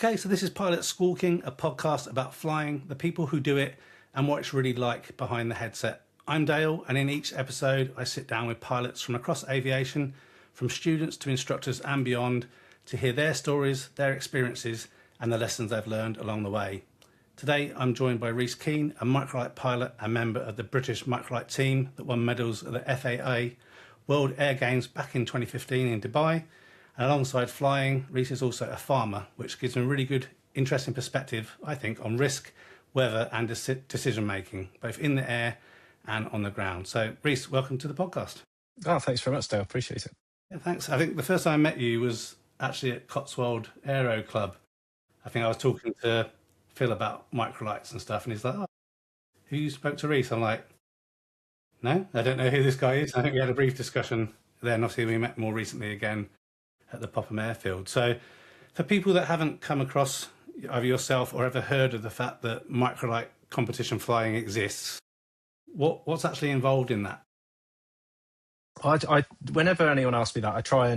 Okay, so this is Pilots Squawking, a podcast about flying, the people who do it, and what it's really like behind the headset. I'm Dale, and in each episode, I sit down with pilots from across aviation, from students to instructors and beyond, to hear their stories, their experiences, and the lessons they've learned along the way. Today, I'm joined by Rees Keene, a microlight pilot and member of the British microlight team that won medals at the FAA World Air Games back in 2015 in Dubai. And alongside flying, Rees is also a farmer, which gives him a really good, interesting perspective, I think, on risk, weather and decision making, both in the air and on the ground. So, Rees, welcome to the podcast. Oh, thanks very much, Dale. Appreciate it. Yeah, thanks. I think the first time I met you was actually at Cotswold Aero Club. I think I was talking to Phil about microlights and stuff, and he's like, "Oh, who you spoke to, Rees?" I'm like, "No, I don't know who this guy is." I think we had a brief discussion then. Obviously, we met more recently again at the Popham Airfield. So for people that haven't come across either yourself or ever heard of the fact that microlight competition flying exists, what's actually involved in that? I whenever anyone asks me that, I try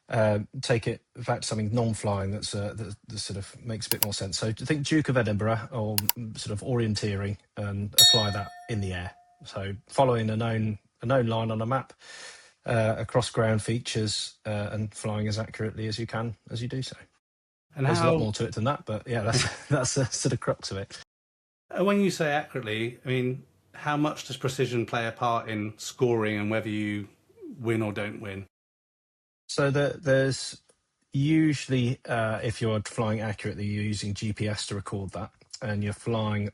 and take it back to something non-flying that sort of makes a bit more sense. So I think Duke of Edinburgh, or sort of orienteering, and apply that in the air. So following a known line on a map, across ground features, and flying as accurately as you can as you do so. And there's a lot more to it than that, but yeah, that's the sort of crux of it. When you say accurately, I mean, how much does precision play a part in scoring and whether you win or don't win? So there's usually, if you're flying accurately, you're using GPS to record that, and you're flying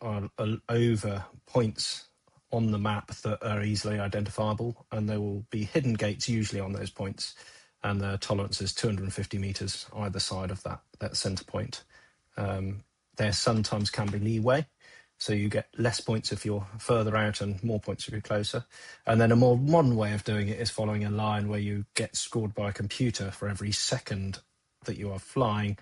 over points on the map that are easily identifiable, and there will be hidden gates usually on those points, and the tolerance is 250 meters either side of that center point. There sometimes can be leeway, so you get less points if you're further out and more points if you're closer. And then a more modern way of doing it is following a line where you get scored by a computer for every second that you are flying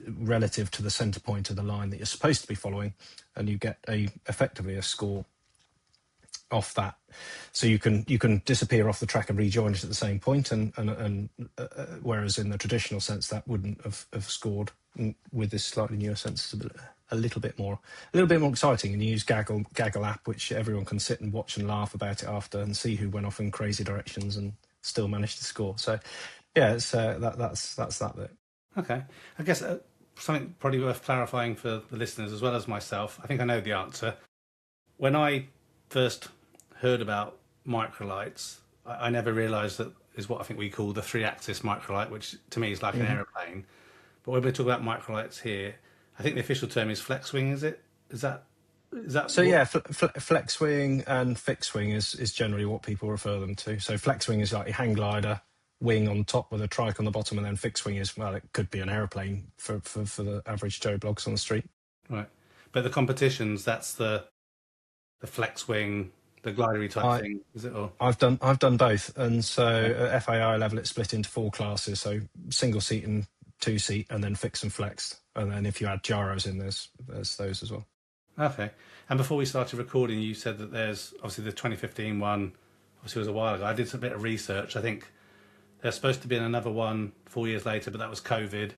relative to the center point of the line that you're supposed to be following, and you get effectively a score off that. So you can disappear off the track and rejoin it at the same point, and whereas in the traditional sense that wouldn't have scored. With this slightly newer sense, it's a little bit more exciting, and you use Gaggle app, which everyone can sit and watch and laugh about it after and see who went off in crazy directions and still managed to score. So yeah, it's that's that bit. Okay, I guess something probably worth clarifying for the listeners as well as myself. I think I know the answer. When I first heard about microlights, I never realised that is what I think we call the 3-axis microlight, which to me is like an aeroplane. But when we talk about microlights here, I think the official term is flex wing. Is that? So yeah, flex wing and fixed wing is generally what people refer them to. So flex wing is like your hang glider wing on top with a trike on the bottom, and then fixed wing is, well, it could be an aeroplane for the average Joe Bloggs on the street. Right, but the competitions, that's the flex wing, the glidery type thing, is it? Or I've done both, and so at FAI level it's split into 4 classes: so single seat and 2 seat, and then fixed and flexed, and then if you add gyros in, there's those as well. Okay. And before we started recording, you said that there's obviously the 2015 one. Obviously, it was a while ago. I did a bit of research. I think there's supposed to be another one 4 years later, but that was COVID.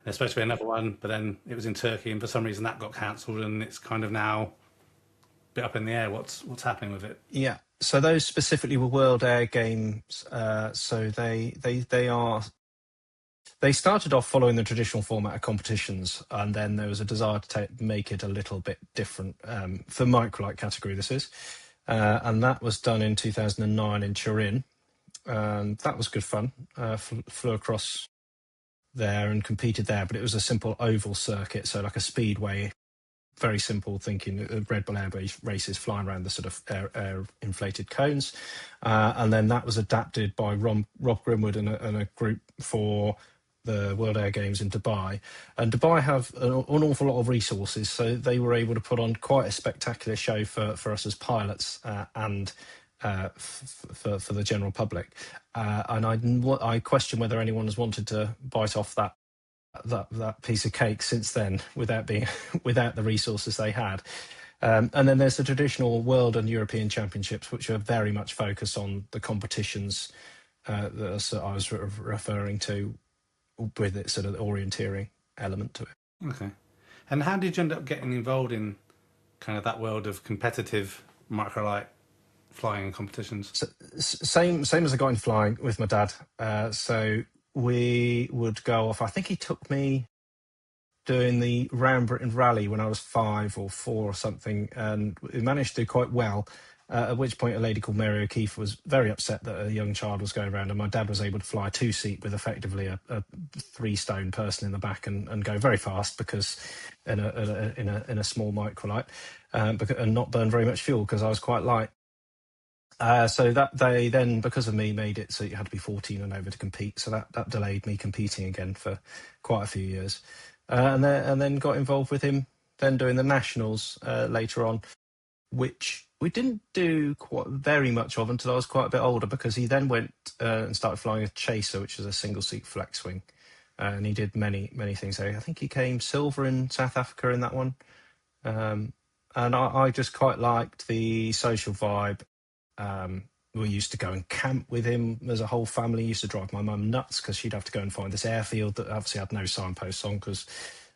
There's supposed to be another one, but then it was in Turkey, and for some reason that got cancelled, and it's kind of now a bit up in the air. What's happening with it? Yeah. So those specifically were World Air Games. So they started off following the traditional format of competitions, and then there was a desire to make it a little bit different for microlight category. This is, and that was done in 2009 in Turin, and that was good fun. Flew across there and competed there, but it was a simple oval circuit, so like a speedway. Very simple thinking, Red Bull Air races flying around the sort of air inflated cones, and then that was adapted by Rob Grimwood and a group for the World Air Games in Dubai. And Dubai have an awful lot of resources, so they were able to put on quite a spectacular show for us as pilots and for the general public. And I question whether anyone has wanted to bite off that piece of cake since then without the resources they had. And then there's the traditional world and European championships, which are very much focused on the competitions that I was referring to with it sort of orienteering. element to it. Okay. And how did you end up getting involved in kind of that world of competitive microlight flying and competitions? So, same as I got in flying with my dad. So we would go off. I think he took me doing the Round Britain Rally when I was 5 or 4 or something, and we managed to do quite well. At which point, a lady called Mary O'Keefe was very upset that a young child was going around, and my dad was able to fly a 2-seat with effectively a 3-stone person in the back and go very fast because in a small microlight, and not burn very much fuel because I was quite light. So that they then, because of me, made it so you had to be 14 and over to compete. So that delayed me competing again for quite a few years, and then got involved with him. Then doing the nationals later on, which we didn't do quite very much of until I was quite a bit older, because he then went and started flying a chaser, which is a single seat flex wing, and he did many things there. I think he came silver in South Africa in that one, and I just quite liked the social vibe. We used to go and camp with him as a whole family. Used to drive my mum nuts because she'd have to go and find this airfield that obviously had no signposts on, because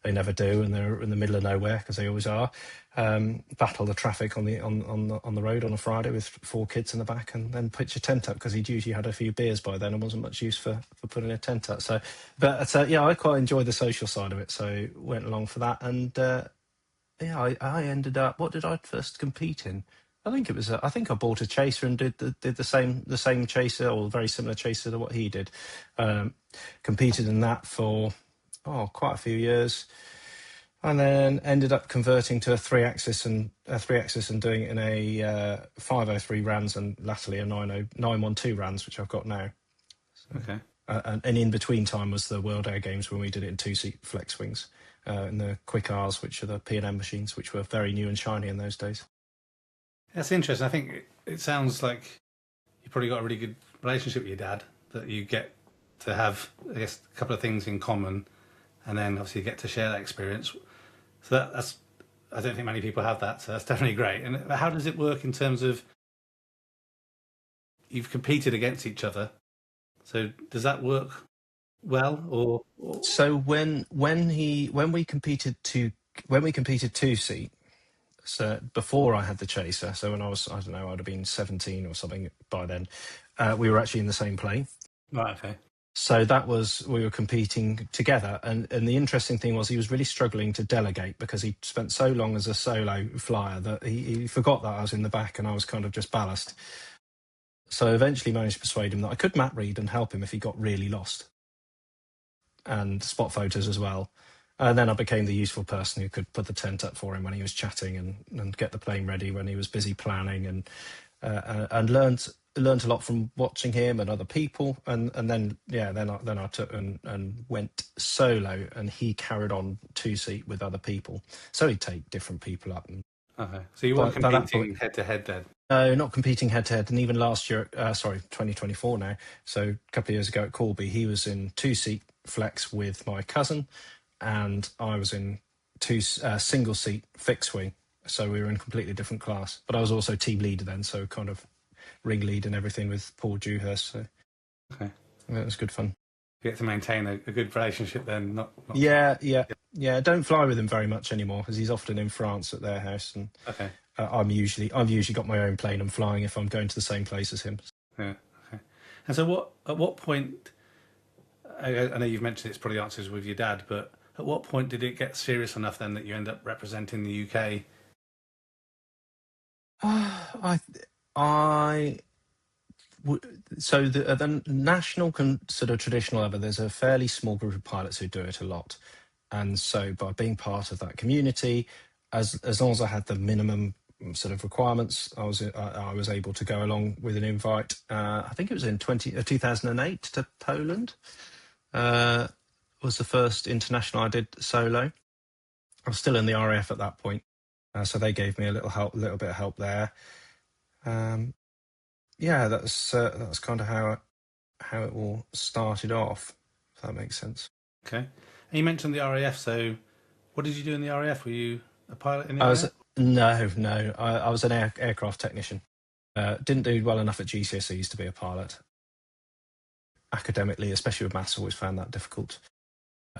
they never do, and they're in the middle of nowhere, because they always are. Battle the traffic on the road on a Friday with 4 kids in the back, and then pitch a tent up, because he'd usually had a few beers by then and wasn't much use for putting a tent up. So, but yeah, I quite enjoyed the social side of it, so went along for that. And yeah, I ended up. What did I first compete in? I think it was. I think I bought a chaser and did the same chaser, or very similar chaser to what he did. Competed in that for quite a few years, and then ended up converting to a 3-axis and doing it in a 503 Rans, and latterly a 912 Rans, which I've got now. So, Okay. And in between time was the World Air Games, when we did it in 2-seat flex wings, and the Quick R's, which are the P&M machines, which were very new and shiny in those days. That's interesting. I think it sounds like you probably got a really good relationship with your dad, that you get to have, I guess, a couple of things in common, and then obviously you get to share that experience. So that's I don't think many people have that, so that's definitely great. And how does it work in terms of, you've competed against each other, so does that work well, or... So when we competed 2-seat, so before I had the chaser, so when I was, I don't know, I'd have been 17 or something by then, we were actually in the same plane. Right, okay. So we were competing together, and the interesting thing was he was really struggling to delegate, because he spent so long as a solo flyer that he forgot that I was in the back and I was kind of just ballast. So I eventually managed to persuade him that I could map read and help him if he got really lost, and spot photos as well. And then I became the useful person who could put the tent up for him when he was chatting, and get the plane ready when he was busy planning, and learned a lot from watching him and other people. And then I took and went solo, and he carried on 2-seat with other people. So he'd take different people up. Okay, so you weren't competing head to head then? No, not competing head to head. And even last year, 2024 now, so a couple of years ago at Corby, he was in 2-seat flex with my cousin, and I was in 2 single-seat fixed wing. So we were in completely different class. But I was also team leader then, so kind of ring lead and everything with Paul Dewhurst. So okay, it was good fun. You get to maintain a good relationship then. Not Yeah. Don't fly with him very much anymore, because he's often in France at their house, and okay. I've usually got my own plane and flying if I'm going to the same place as him. Yeah. Okay. And so at what point? I know you've mentioned it's probably answers with your dad, but at what point did it get serious enough then that you end up representing the UK? So the national sort of traditional level, there's a fairly small group of pilots who do it a lot, and so by being part of that community, as long as I had the minimum sort of requirements, I was able to go along with an invite. I think it was in 2008 to Poland. Was the first international I did solo. I was still in the RAF at that point, so they gave me a little bit of help there. Yeah, that's kind of how it all started off, if that makes sense. Okay. And you mentioned the RAF, so what did you do in the RAF? Were you a pilot in the RAF? No. I was an aircraft technician. Didn't do well enough at GCSEs to be a pilot. Academically, especially with maths, always found that difficult.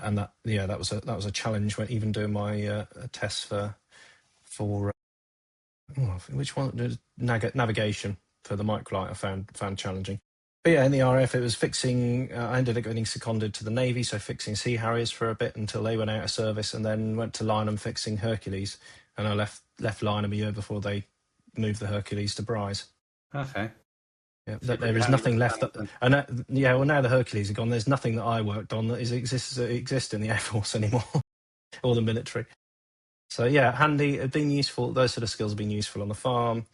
and that was a challenge when even doing my tests for which one, navigation for the microlight. I found challenging. But yeah, in the RAF, it was fixing. I ended up getting seconded to the Navy, so fixing Sea Harriers for a bit until they went out of service, and then went to Lynham fixing Hercules. And I left Lynham a year before they moved the Hercules to Bryce. Okay. Yeah, So there is nothing left. Well, now the Hercules are gone. There's nothing that I worked on that exists in the Air Force anymore, or the military. So yeah, handy. It's been useful. Those sort of skills have been useful on the farm.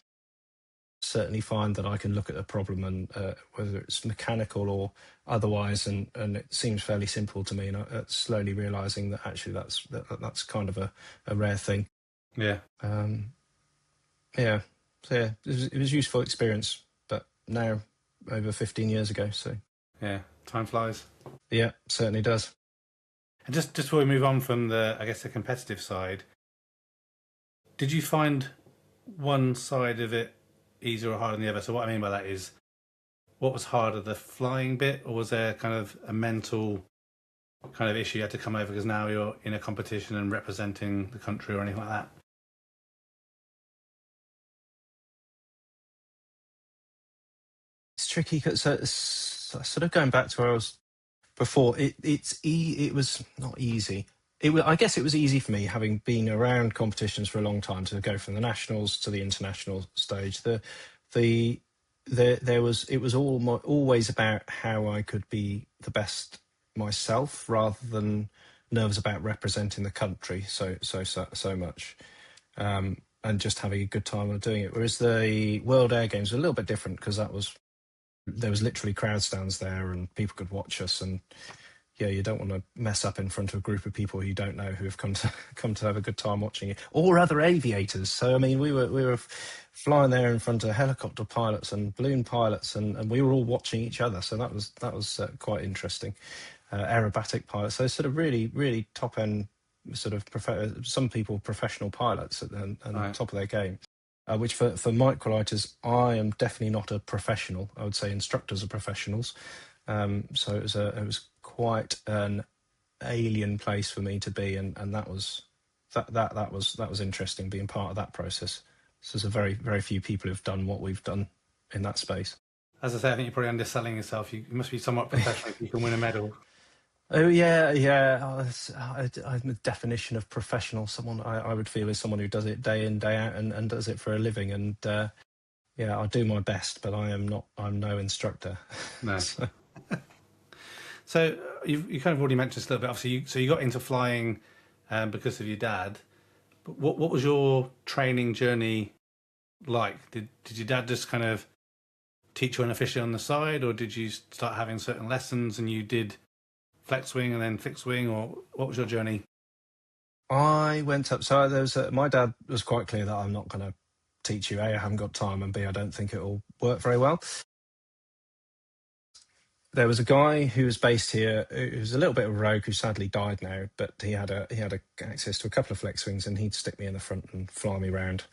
Certainly find that I can look at a problem and whether it's mechanical or otherwise, and it seems fairly simple to me. And slowly realising that actually that's kind of a rare thing. Yeah. Yeah. So yeah, it was a useful experience, but now over 15 years ago. So Yeah, time flies. yeah, certainly does. And just before we move on from the competitive side, did you find one side of it easier or harder than the other? So what I mean by that is, what was harder, the flying bit, or was there kind of a mental kind of issue you had to come over because now you're in a competition and representing the country or anything like that? It's tricky because sort of going back to where I was before. It was not easy. I guess it was easy for me, having been around competitions for a long time, to go from the nationals to the international stage. It was always about how I could be the best myself, rather than nerves about representing the country so much, and just having a good time of doing it. Whereas the World Air Games were a little bit different, because there was literally crowd stands there and people could watch us, and yeah, you don't want to mess up in front of a group of people who you don't know, who have come to have a good time watching it, or other aviators. So I mean, we were flying there in front of helicopter pilots and balloon pilots, and we were all watching each other. So that was quite interesting. Aerobatic pilots, so sort of really top end, sort of some people professional pilots and Right. top of their game. Which for microlighters, I am definitely not a professional. I would say instructors are professionals. So it was quite an alien place for me to be, and that was interesting, being part of that process. So there's a very few people who've done what we've done in that space. As I say, I think you're probably underselling yourself. You must be somewhat professional if you can win a medal. Oh yeah. I'm the definition of professional. Someone I would feel is someone who does it day in, day out, and does it for a living. And yeah, I do my best, but I'm no instructor. No. So you kind of already mentioned this a little bit. Obviously, you got into flying because of your dad. But what was your training journey like? Did your dad just kind of teach you unofficially on the side, or did you start having certain lessons and you did flex wing and then fixed wing, or what was your journey? I went up. So my dad was quite clear that I'm not going to teach you. A, I haven't got time, and B, I don't think it will work very well. There was a guy who was based here, who was a little bit of a rogue, who sadly died now, but he had access to a couple of flex wings, and he'd stick me in the front and fly me round.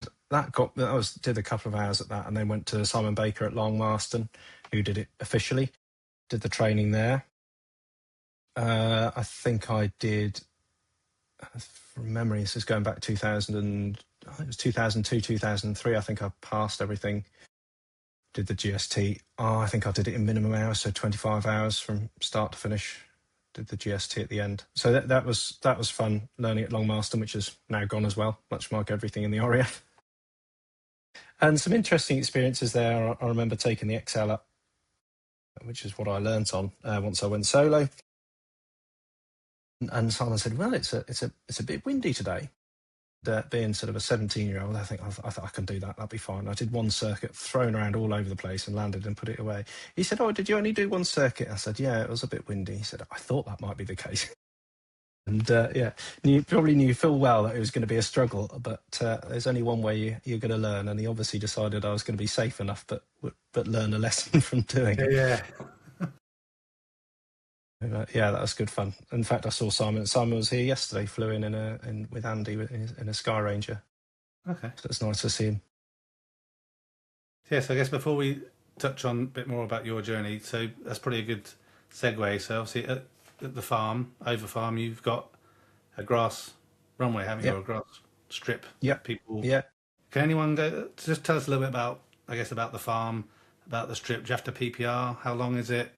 Did a couple of hours at that, and then went to Simon Baker at Long Marston, who did it officially. Did the training there. I think I did, from memory, this is going back 2000, I think it was 2002, 2003. I think I passed everything. Did the GST. I think I did it in minimum hours, so 25 hours from start to finish. Did the GST at the end. So that was fun, learning at Long Marston, which is now gone as well, much like everything in the RAF. And some interesting experiences there. I remember taking the XL up, which is what I learnt on once I went solo. And Simon said, "Well, it's a bit windy today." Being sort of a 17-year-old, I thought I can do that. That'd be fine. I did one circuit, thrown around all over the place, and landed and put it away. He said, "Oh, did you only do one circuit?" I said, "Yeah, it was a bit windy." He said, "I thought that might be the case." And yeah, probably knew full well that it was going to be a struggle, but there's only one way you're going to learn. And he obviously decided I was going to be safe enough, but learn a lesson from doing it. Yeah. Yeah, that was good fun. In fact, I saw Simon. Simon was here yesterday. Flew in with Andy in a Sky Ranger. Okay. So it's nice to see him. Yeah, so I guess before we touch on a bit more about your journey, so that's probably a good segue. So obviously at the farm, over farm, you've got a grass runway, haven't you, or a grass strip? Yep. People. Yeah. Can anyone go? Just tell us a little bit about, I guess, about the farm, about the strip. Do you have to PPR? How long is it?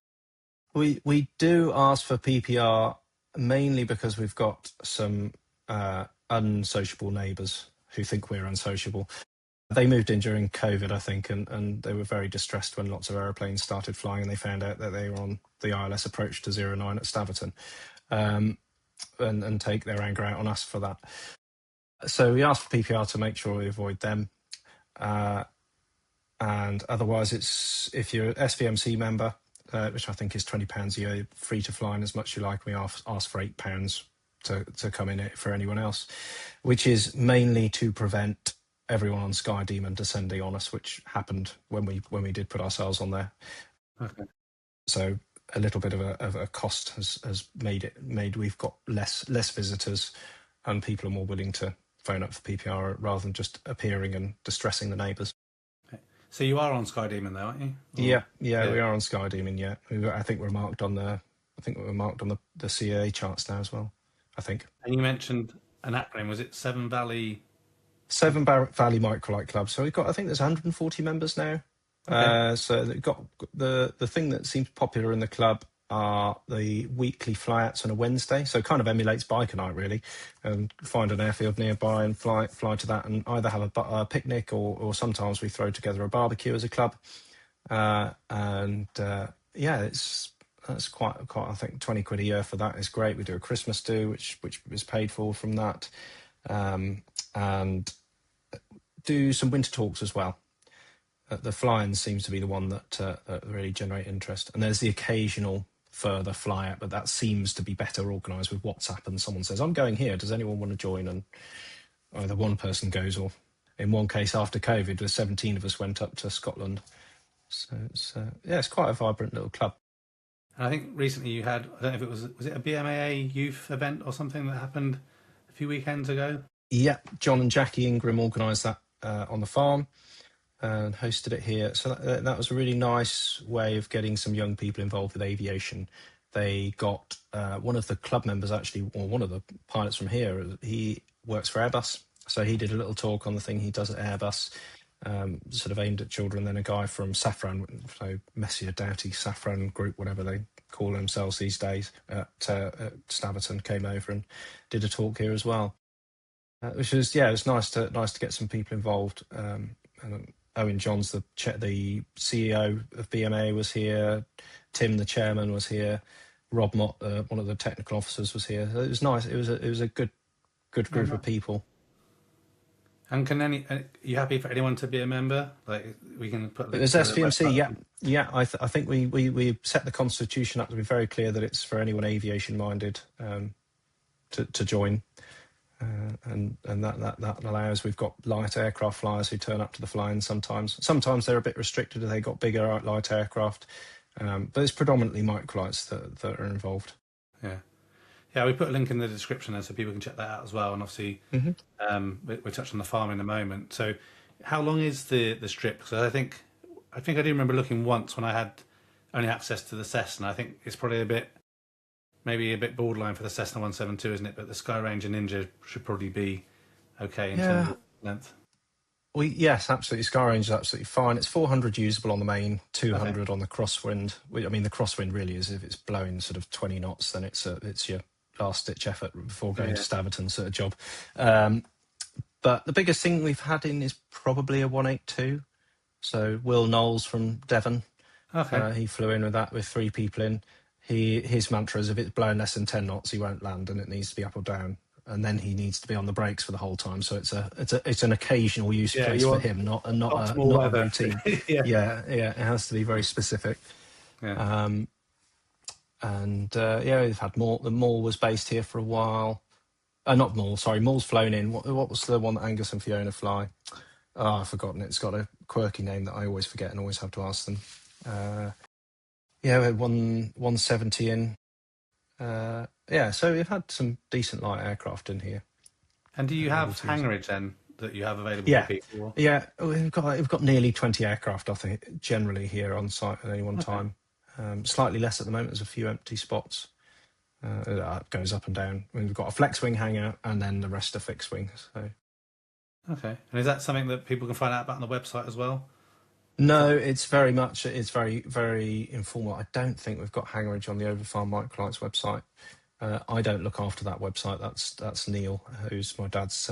We do ask for PPR mainly because we've got some unsociable neighbours who think we're unsociable. They moved in during COVID, I think, and they were very distressed when lots of aeroplanes started flying and they found out that they were on the ILS approach to 09 at Staverton, and take their anger out on us for that. So we asked for PPR to make sure we avoid them. And otherwise, it's if you're an SVMC member, which I think is £20 a year, free to fly in as much as you like. We ask for £8 to come in it for anyone else, which is mainly to prevent everyone on Sky Demon descending on us, which happened when we did put ourselves on there. Okay. So a little bit of a cost has made we've got less visitors, and people are more willing to phone up for PPR rather than just appearing and distressing the neighbours. So you are on Sky Demon, though, aren't you? Yeah, we are on Sky Demon. Yeah, I think we're marked on the CAA charts now as well, I think. And you mentioned an acronym. Was it Severn Valley? Severn Valley Microlight Club. So we've got, I think there's 140 members now. Okay. So they've got the thing that seems popular in the club are the weekly flyouts on a Wednesday. So it kind of emulates biker night, really. Find an airfield nearby and fly to that, and either have a picnic or sometimes we throw together a barbecue as a club. That's quite. I think £20 a year for that is great. We do a Christmas do, which is paid for from that, and do some winter talks as well. The fly-in seems to be the one that really generate interest, and there's the occasional further fly out, but that seems to be better organised with WhatsApp, and someone says, "I'm going here, does anyone want to join?" And either one person goes, or in one case after COVID, the 17 of us went up to Scotland. So it's quite a vibrant little club. And I think recently you had, I don't know if it was it a BMAA youth event or something that happened a few weekends ago? Yeah, John and Jackie Ingram organised that on the farm and hosted it here. So that was a really nice way of getting some young people involved with aviation. They got one of the club members, actually, or one of the pilots from here, he works for Airbus. So he did a little talk on the thing he does at Airbus, sort of aimed at children. Then a guy from Safran, so Messier Doughty Safran Group, whatever they call themselves these days, at Staverton, came over and did a talk here as well. Which is, it was nice to get some people involved. And Owen Johns, the CEO of BMA, was here. Tim, the chairman, was here. Rob Mott, one of the technical officers, was here. So it was nice. It was a good group of people. And are you happy for anyone to be a member? Like, we can put. There's SVMC, yeah. I think we set the constitution up to be very clear that it's for anyone aviation minded to join. And that allows. We've got light aircraft flyers who turn up to the fly-in sometimes. Sometimes they're a bit restricted if they got bigger light aircraft, but it's predominantly microlights that are involved. Yeah, we put a link in the description there so people can check that out as well. And obviously, we'll touch on the farm in a moment. So, how long is the strip? Because I think I do remember looking once when I had only access to the Cessna. I think it's probably maybe a bit borderline for the Cessna 172, isn't it? But the Sky Ranger Ninja should probably be okay in terms of length. Yes, absolutely. Sky Ranger is absolutely fine. It's 400 usable on the main, 200 on the crosswind. I mean, the crosswind really is if it's blowing sort of 20 knots, then it's your last-ditch effort before going to Staverton sort of job. But the biggest thing we've had in is probably a 182. So Will Knowles from Devon, he flew in with that with 3 people in. His mantra is if it's blowing less than 10 knots, he won't land, and it needs to be up or down. And then he needs to be on the brakes for the whole time. So it's an occasional use case for him, not a routine. It has to be very specific. Yeah. We've had more. The Maul was based here for a while. Not Maul, sorry. Maul's flown in. What was the one that Angus and Fiona fly? Oh, I've forgotten. It's got a quirky name that I always forget and always have to ask them. We had 170 in. So we've had some decent light aircraft in here. And do you have hangarage then that you have available for people? Yeah, we've got nearly 20 aircraft, I think, generally here on site at any one time. Slightly less at the moment. There's a few empty spots. It goes up and down. We've got a flex wing hangar, and then the rest are fixed wing. So. Okay. And is that something that people can find out about on the website as well? No, it's very very informal. I don't think we've got hangarage on the Overfarm Microlight's website. I don't look after that website. That's Neil, who's my dad's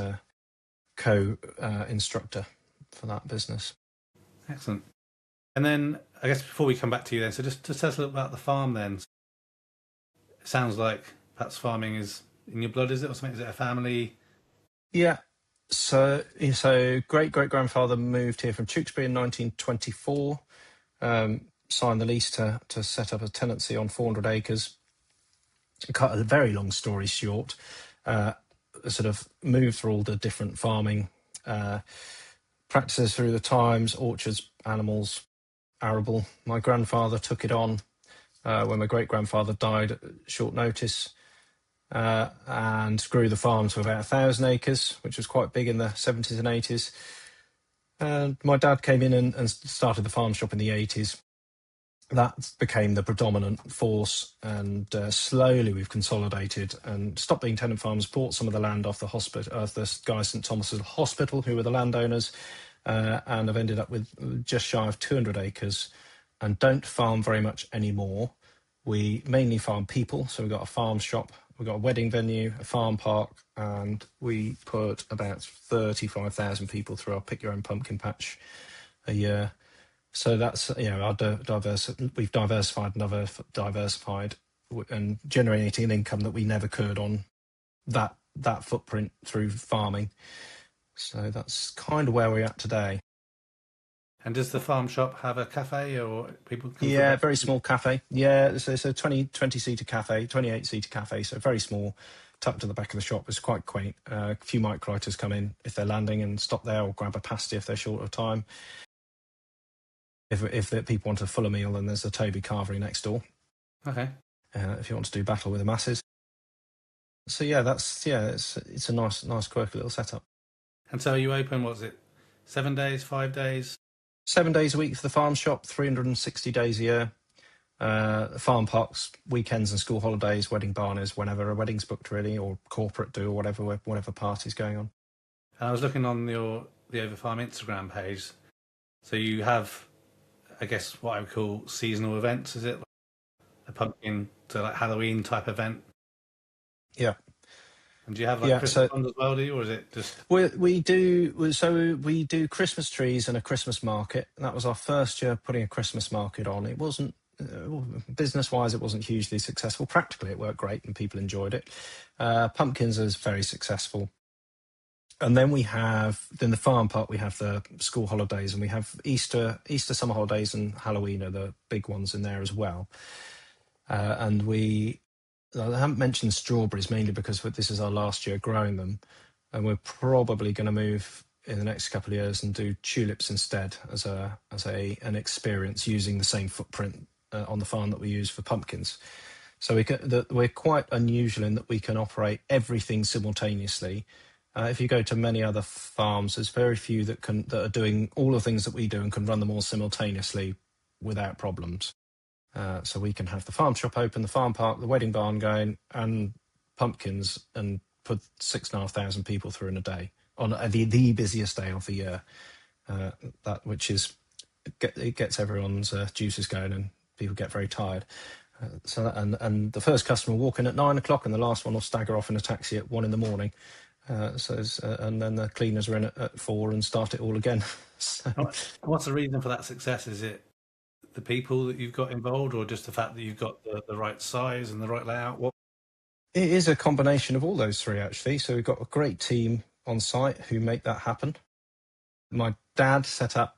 co-instructor for that business. Excellent. And then I guess before we come back to you then, so just tell us a little about the farm then. It sounds like perhaps farming is in your blood, is it, or something? Is it a family? Yeah. So great-great-grandfather moved here from Tewkesbury in 1924, signed the lease to set up a tenancy on 400 acres. Cut a very long story short, sort of moved through all the different farming practices through the times, orchards, animals, arable. My grandfather took it on when my great-grandfather died at short notice, and grew the farm to about 1,000 acres, which was quite big in the 70s and 80s. And my dad came in and started the farm shop in the 80s. That became the predominant force, and slowly we've consolidated and stopped being tenant farms, bought some of the land off the hospital, the guy St Thomas's Hospital, who were the landowners, and I've ended up with just shy of 200 acres, and don't farm very much anymore. We mainly farm people, so we've got a farm shop, we've got a wedding venue, a farm park, and we put about 35,000 people through our Pick Your Own Pumpkin Patch a year. So that's, our we've diversified and generating an income that we never could on that footprint through farming. So that's kind of where we're at today. And does the farm shop have a cafe, or people can... Yeah, very small cafe. Yeah, so it's a 20-seater cafe, 28-seater cafe, so very small, tucked to the back of the shop. It's quite quaint. A few microlighters come in if they're landing and stop there, or grab a pasty if they're short of time. If the people want a fuller meal, then there's a Toby Carvery next door. Okay. If you want to do battle with the masses. So yeah, it's a nice quirky little setup. And so are you open, what was it, 7 days, 5 days? 7 days a week for the farm shop, 360 days a year. Farm parks, weekends and school holidays, wedding barners, whenever a wedding's booked really, or corporate do, or whatever party's going on. And I was looking on the Overfarm Instagram page. So you have, I guess, what I would call seasonal events, is it? Like a pumpkin, so like Halloween type event? Yeah. And do you have Christmas ones as well, do you, or is it just... We do Christmas trees and a Christmas market. That was our first year putting a Christmas market on. It wasn't, business-wise, it wasn't hugely successful. Practically, it worked great and people enjoyed it. Pumpkins is very successful. And then in the farm part, we have the school holidays, and we have Easter, summer holidays, and Halloween are the big ones in there as well. I haven't mentioned strawberries mainly because this is our last year growing them, and we're probably going to move in the next couple of years and do tulips instead as an experience using the same footprint on the farm that we use for pumpkins. So we're quite unusual in that we can operate everything simultaneously. If you go to many other farms, there's very few that are doing all the things that we do and can run them all simultaneously without problems. So we can have the farm shop open, the farm park, the wedding barn going, and pumpkins, and put 6,500 people through in a day on the busiest day of the year. It gets everyone's juices going, and people get very tired. And the first customer will walk in at 9 o'clock, and the last one will stagger off in a taxi at 1 a.m. And then the cleaners are in at 4 and start it all again. So. What's the reason for that success? Is it the people that you've got involved, or just the fact that you've got the right size and the right layout? It is a combination of all those three, actually. So we've got a great team on site who make that happen. My dad set up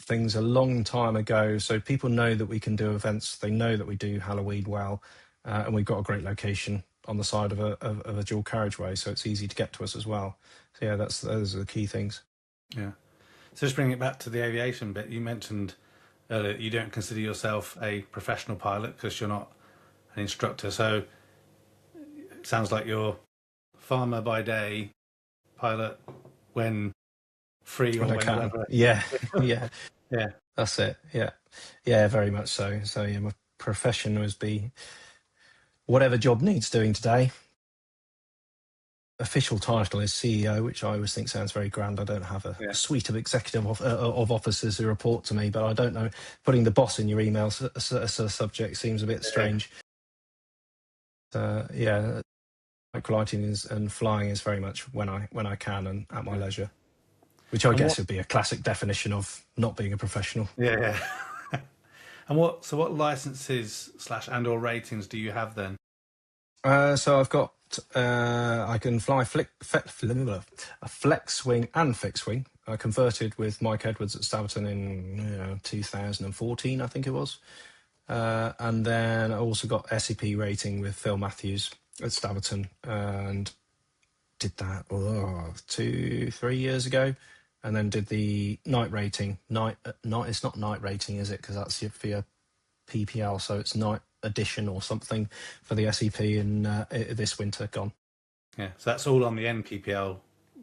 things a long time ago, so people know that we can do events. They know that we do Halloween well, and we've got a great location on the side of a dual carriageway, so it's easy to get to us as well. So yeah, those are the key things. Yeah. So just bringing it back to the aviation bit, you mentioned earlier you don't consider yourself a professional pilot because you're not an instructor. So it sounds like you're farmer by day, pilot when free or whenever. Yeah, yeah, yeah. That's it. Yeah, very much so. So yeah, profession would be whatever job needs doing today. Official title is CEO, which I always think sounds very grand. I don't have a suite of executive of officers who report to me, but I don't know. Putting the boss in your emails as a subject seems a bit strange. Yeah, microlighting and flying is very much when I can and at my leisure, which I guess would be a classic definition of not being a professional. Yeah. And what licenses / and/or ratings do you have then? So I've got I can fly a flex wing and fixed wing. I converted with Mike Edwards at Staverton in 2014, I think it was. And then I also got SEP rating with Phil Matthews at Staverton, and did that 2-3 years ago. And then did the night rating. It's not night rating, is it? Because that's for your PPL, so it's night edition or something for the SEP in this winter gone. Yeah, so that's all on the NPPL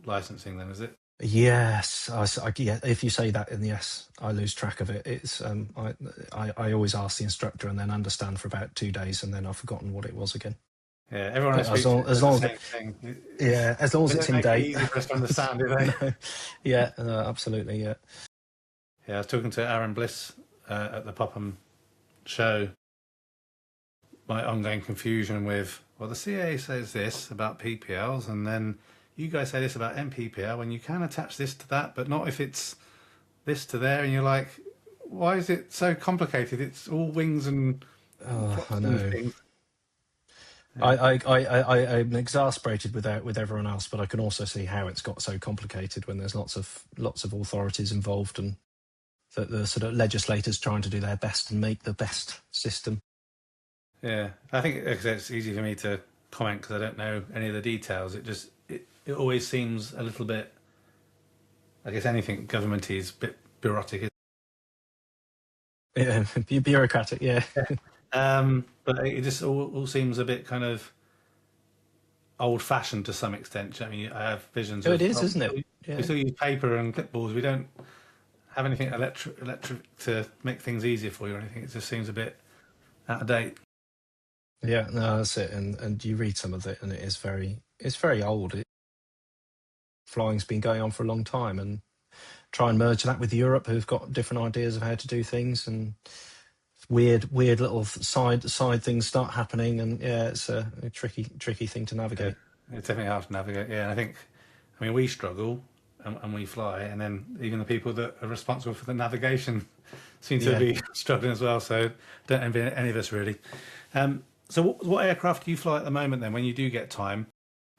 licensing then, is it? Yes, yeah, if you say that in the yes, I lose track of it. It's I always ask the instructor and then understand for about 2 days, and then I've forgotten what it was again. Yeah, everyone has as long as it's in date. Easy for us to understand, do they? No. Yeah, absolutely. Yeah. Yeah, I was talking to Aaron Bliss at the Popham show. My ongoing confusion with, well, the CAA says this about PPLs, and then you guys say this about MPPL, and you can attach this to that, but not if it's this to there, and you're like, why is it so complicated? It's all wings and I know. Things. Yeah. I'm exasperated with everyone else, but I can also see how it's got so complicated when there's lots of authorities involved, and the sort of legislators trying to do their best and make the best system. Yeah, I think it's easy for me to comment because I don't know any of the details. It always seems a little bit, I guess anything governmenty is a bit bureaucratic. Yeah, bureaucratic, yeah. But it just all seems a bit kind of old-fashioned to some extent. I mean, I have visions. It is, isn't it? Yeah. We still use paper and clipboards. We don't have anything electric to make things easier for you or anything. It just seems a bit out of date. Yeah, no, that's it. And you read some of it, and it's very old. Flying's been going on for a long time, and try and merge that with Europe, who've got different ideas of how to do things, and weird little side things start happening, and yeah, it's a tricky thing to navigate. Yeah, it's definitely hard to navigate. Yeah, and I mean, we struggle and we fly, and then even the people that are responsible for the navigation seem to be struggling as well. So don't envy any of us really. So what aircraft do you fly at the moment then? When you do get time,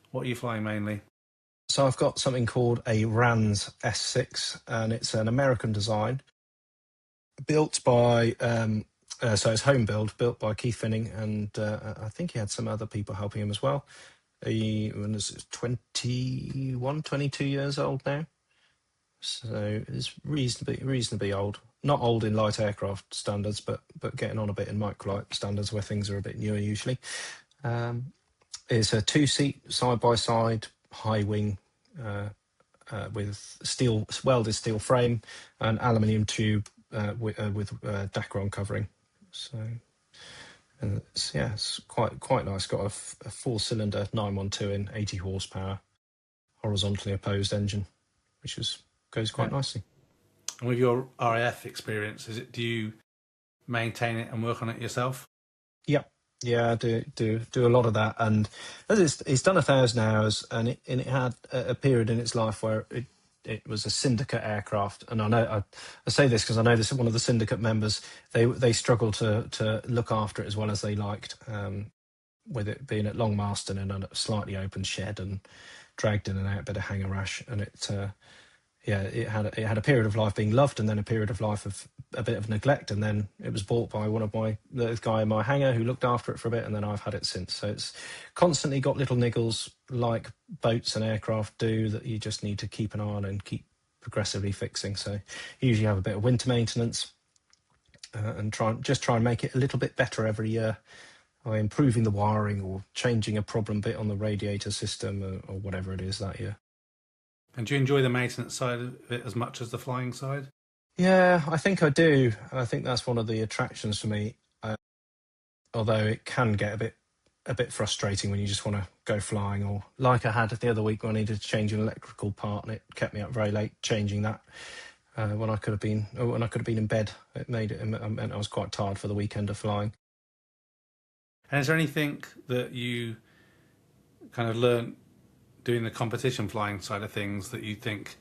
what are you flying mainly? So I've got something called a RANS S6, and it's an American design, built by, so it's home built by Keith Finning, and I think he had some other people helping him as well. He was 22 years old now, so it's reasonably old. Not old in light aircraft standards, but getting on a bit in microlight standards where things are a bit newer usually. It's a 2-seat side-by-side high wing with welded steel frame and aluminium tube with Dacron covering. So, and it's quite nice. Got a 4-cylinder 912 in 80 horsepower, horizontally opposed engine, which goes quite nicely. And with your RAF experience, do you maintain it and work on it yourself? Yep. Yeah, I do a lot of that, and as it's done 1,000 hours, and it had a period in its life where it was a syndicate aircraft, and I know I say this because I know this one of the syndicate members. They struggle to look after it as well as they liked, with it being at Long Marston in a slightly open shed and dragged in and out, a bit of hanger rash, and it had a period of life being loved, and then a period of life of a bit of neglect, and then it was bought by the guy in my hangar who looked after it for a bit, and then I've had it since. So it's constantly got little niggles like boats and aircraft do that you just need to keep an eye on and keep progressively fixing. So you usually have a bit of winter maintenance and try and make it a little bit better every year by improving the wiring or changing a problem bit on the radiator system or whatever it is that year. And do you enjoy the maintenance side of it as much as the flying side? Yeah, I think I do. I think that's one of the attractions for me. although it can get a bit frustrating when you just want to go flying, or like I had the other week when I needed to change an electrical part and it kept me up very late changing that when I could have been in bed. It meant I was quite tired for the weekend of flying. And is there anything that you kind of learnt doing the competition flying side of things that you think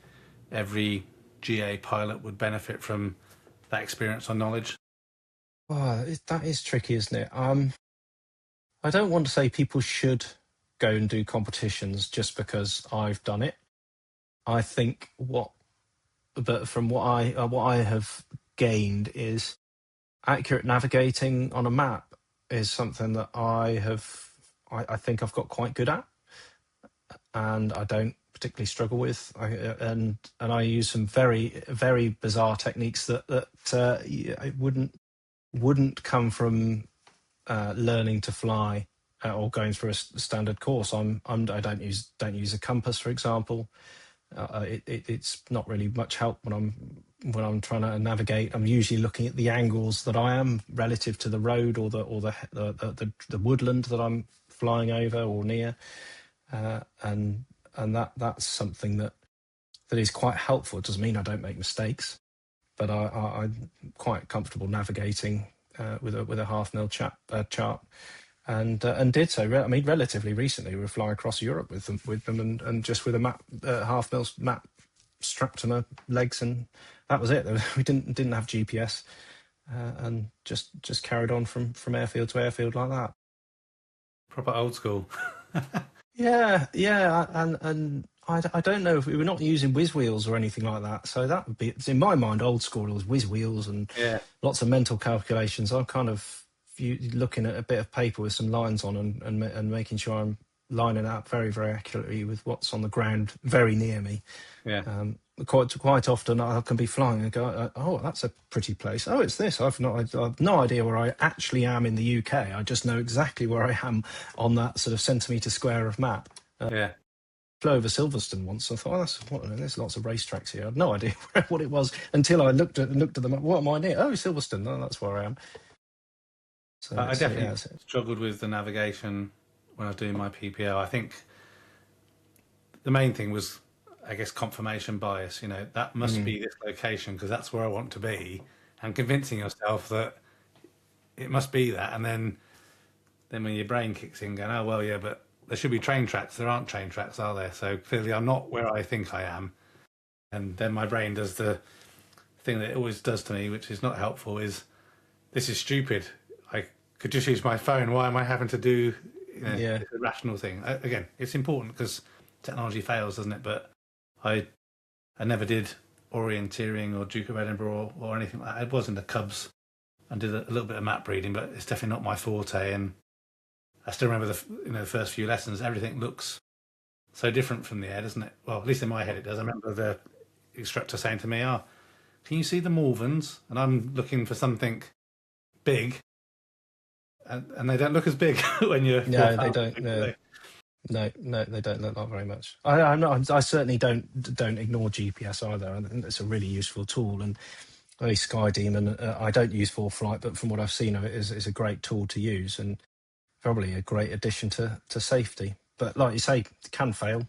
every GA pilot would benefit from that experience or knowledge? Oh, that is tricky, isn't it? I don't want to say people should go and do competitions just because I've done it. I think but from what I have gained is accurate navigating on a map is something that I think I've got quite good at, and I don't particularly struggle with. And I use some very, very bizarre techniques that it wouldn't come from learning to fly or going through a standard course. I don't use a compass, for example. It's not really much help when I'm trying to navigate. I'm usually looking at the angles that I am relative to the road or the woodland that I'm flying over or near, and that's something that is quite helpful. It doesn't mean I don't make mistakes, but I'm quite comfortable navigating with a half mil chart, and did so. I mean, relatively recently, we were flying across Europe with them, and just with a map, half mil map strapped to my legs, and that was it. We didn't have GPS, and just carried on from airfield to airfield like that. Proper old school. Yeah, and I don't know if we were not using whiz wheels or anything like that. So that would be, in my mind, old school. It was whiz wheels and lots of mental calculations. I'm kind of looking at a bit of paper with some lines on and making sure I'm lining up very, very accurately with what's on the ground very near me. Yeah. Quite often I can be flying and go, oh, that's a pretty place. Oh, it's this. I've no idea where I actually am in the UK. I just know exactly where I am on that sort of centimetre square of map. Flew over Silverstone once. I thought, there's lots of racetracks here. I had no idea what it was until I looked at the map. What am I near? Oh, Silverstone. No, that's where I am. So I definitely struggled with the navigation when I was doing my PPO. I think the main thing was, I guess, confirmation bias. You know, that must be this location because that's where I want to be, and convincing yourself that it must be that. And then when your brain kicks in, going, oh well, yeah, but there should be train tracks. There aren't train tracks, are there? So clearly, I'm not where I think I am. And then my brain does the thing that it always does to me, which is not helpful. Is this is stupid. I could just use my phone. Why am I having to do this irrational thing? Again, it's important because technology fails, doesn't it? But I never did orienteering or Duke of Edinburgh or anything like that. I was in the Cubs and did a little bit of map reading, but it's definitely not my forte. And I still remember the first few lessons. Everything looks so different from the air, doesn't it? Well, at least in my head it does. I remember the instructor saying to me, can you see the Malverns? And I'm looking for something big. And they don't look as big when you're... No, they don't. No, they don't look like very much. I certainly don't ignore GPS either. I think it's a really useful tool, and Sky Demon, I don't use for flight, but from what I've seen of it, is a great tool to use and probably a great addition to safety. But like you say, it can fail,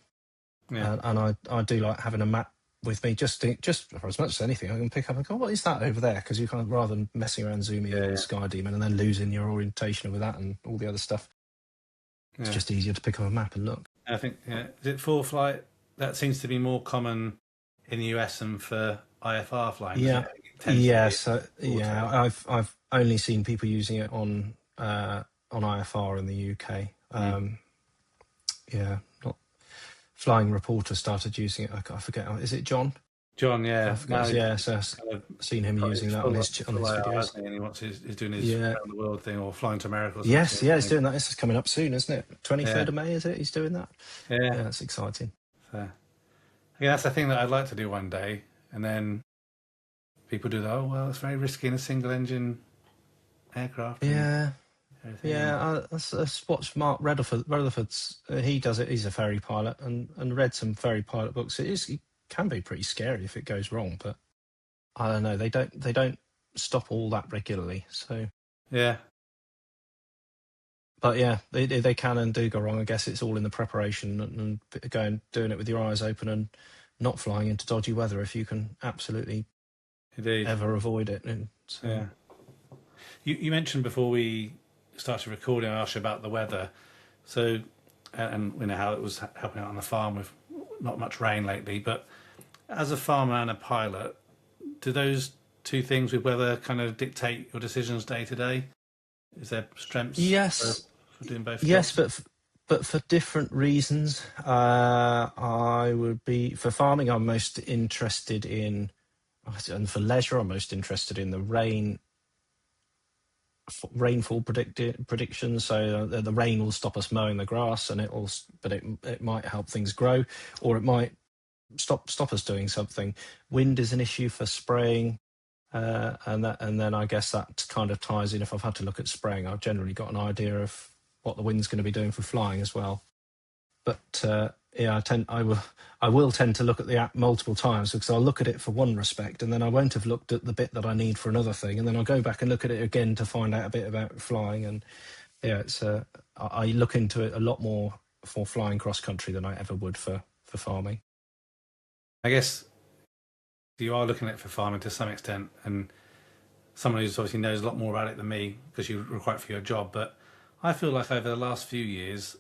and I do like having a map with me, just for as much as anything, I can pick up and go, what is that over there? Because you kind of, rather than messing around zooming in on Sky Demon and then losing your orientation with that and all the other stuff. It's just easier to pick up a map and look. I think, is it for flight? That seems to be more common in the US than for IFR flying. I've only seen people using it on IFR in the UK. Not Flying Reporter started using it. I forget. Is it John? John, yeah. So I've seen him using that on his videos. And he's doing his around the world thing, or flying to America or something. Yes, he's doing that. This is coming up soon, isn't it? 23rd of May, is it? He's doing that? Yeah. That's exciting. So, that's the thing that I'd like to do one day. And then people do that, oh, well, it's very risky in a single-engine aircraft. I watched Mark Rutherford's. He does it. He's a ferry pilot, and read some ferry pilot books. It can be pretty scary if it goes wrong, but I don't know. They don't stop all that regularly. So But yeah, they can and do go wrong. I guess it's all in the preparation and going doing it with your eyes open and not flying into dodgy weather if you can absolutely Indeed. ever avoid it. And so, Yeah. You mentioned before we started recording, I asked you about the weather. So, and you know how it was helping out on the farm with not much rain lately. But as a farmer and a pilot, do those two things with weather kind of dictate your decisions day to day? Is there strengths yes, for doing both yes, jobs? but for different reasons. I would be for farming. I'm most interested in, and for leisure, I'm most interested in the rainfall predictions. So the rain will stop us mowing the grass, and it might help things grow, or it might stop us doing something. Wind is an issue for spraying. And then I guess that kind of ties in. If I've had to look at spraying, I've generally got an idea of what the wind's going to be doing for flying as well. But yeah, I will tend to look at the app multiple times because I'll look at it for one respect, and then I won't have looked at the bit that I need for another thing, and then I'll go back and look at it again to find out a bit about flying. And yeah, I look into it a lot more for flying cross country than I ever would for farming. I guess you are looking at it for farming to some extent, and someone who's obviously knows a lot more about it than me because you require it for your job. But I feel like over the last few years,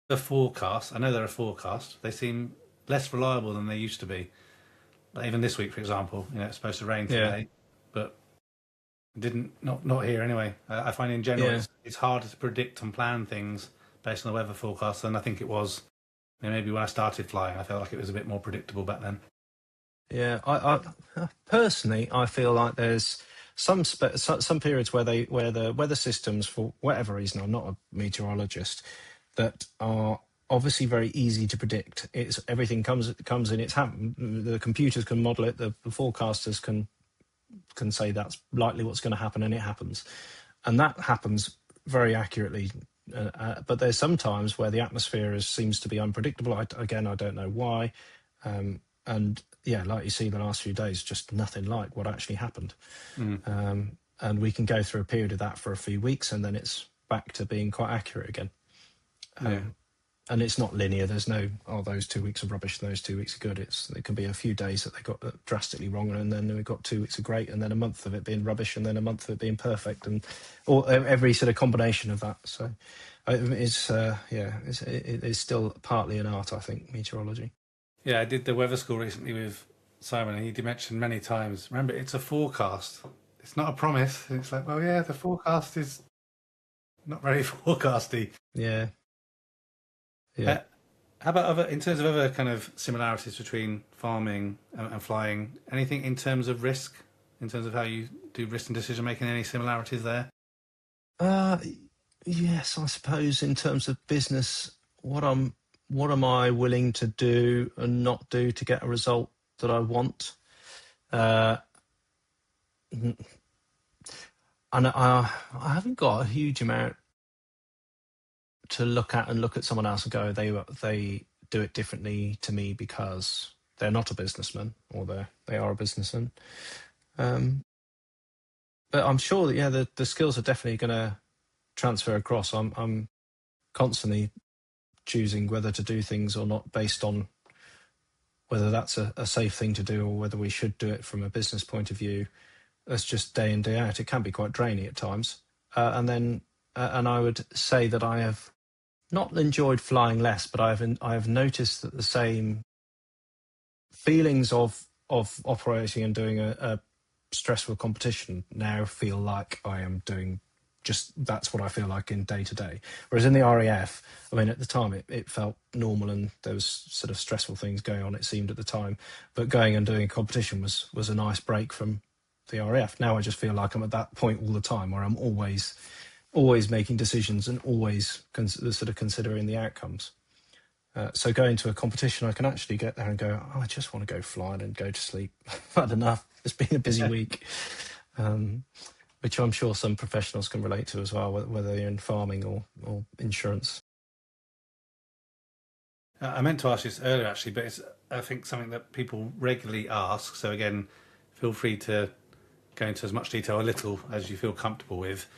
the forecast, I know they're a forecast, they seem less reliable than they used to be. Like even this week, for example, it's supposed to rain Yeah, today, but it didn't. Not here anyway. I find in general yeah. it's harder to predict and plan things based on the weather forecast than I think it was. Maybe when I started flying, I felt like it was a bit more predictable back then. Yeah, I personally, I feel like there's some periods where the weather systems, for whatever reason, I'm not a meteorologist, that are obviously very easy to predict. It's everything comes in. It's happened. The computers can model it. The forecasters can say that's likely what's going to happen, and it happens, and that happens very accurately. But there's some times where the atmosphere seems to be unpredictable. Again, I don't know why. And yeah, like you see the last few days, just nothing like what actually happened. Mm. And we can go through a period of that for a few weeks, and then it's back to being quite accurate again. Yeah. And it's not linear. There's no, those 2 weeks of rubbish and those 2 weeks are good. It can be a few days that they got drastically wrong, and then we've got 2 weeks of great, and then a month of it being rubbish, and then a month of it being perfect, and or every sort of combination of that. So it's still partly an art, I think, meteorology. Yeah, I did the weather school recently with Simon, and he did mention many times. Remember, it's a forecast. It's not a promise. And it's like, well, yeah, the forecast is not very forecasty. Yeah, yeah. How about in terms of other kind of similarities between farming and flying? Anything in terms of risk, in terms of how you do risk and decision making? Any similarities there? Uh, yes, I suppose in terms of business, what am I willing to do and not do to get a result that I want? Uh, and I haven't got a huge amount to look at and look at someone else and go, they do it differently to me because they're not a businessman, or they are a businessman. Um, but I'm sure that, yeah, the skills are definitely going to transfer across. I'm constantly choosing whether to do things or not based on whether that's a safe thing to do or whether we should do it from a business point of view. That's just day in, day out. It can be quite draining at times. And I would say that I have not enjoyed flying less, but I have noticed that the same feelings of operating and doing a stressful competition now feel like I am doing just that's what I feel like in day to day. Whereas in the RAF, I mean, at the time it felt normal and there was sort of stressful things going on, it seemed at the time. But going and doing a competition was a nice break from the RAF. Now I just feel like I'm at that point all the time where I'm always making decisions and always sort of considering the outcomes. So going to a competition, I can actually get there and go, I just want to go flying and go to sleep. I've had enough. It's been a busy week. Which I'm sure some professionals can relate to as well, whether you're in farming or insurance. I meant to ask you this earlier, actually, but it's, I think, something that people regularly ask. So, again, feel free to go into as much detail, a little, as you feel comfortable with.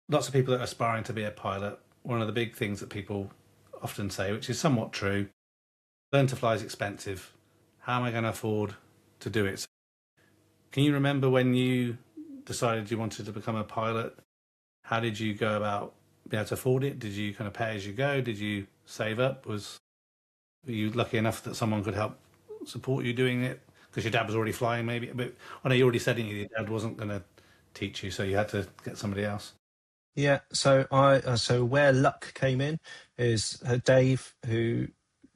lots of people that are aspiring to be a pilot, one of the big things that people often say, which is somewhat true, learn to fly is expensive. How am I going to afford to do it? Can you remember when you decided you wanted to become a pilot? How did you go about being able to afford it? Did you kind of pay as you go? Did you save up? Were you lucky enough that someone could help support you doing it? Because your dad was already flying, maybe. But I know you already said your dad wasn't going to teach you, so you had to get somebody else. Yeah, so so where luck came in is Dave, who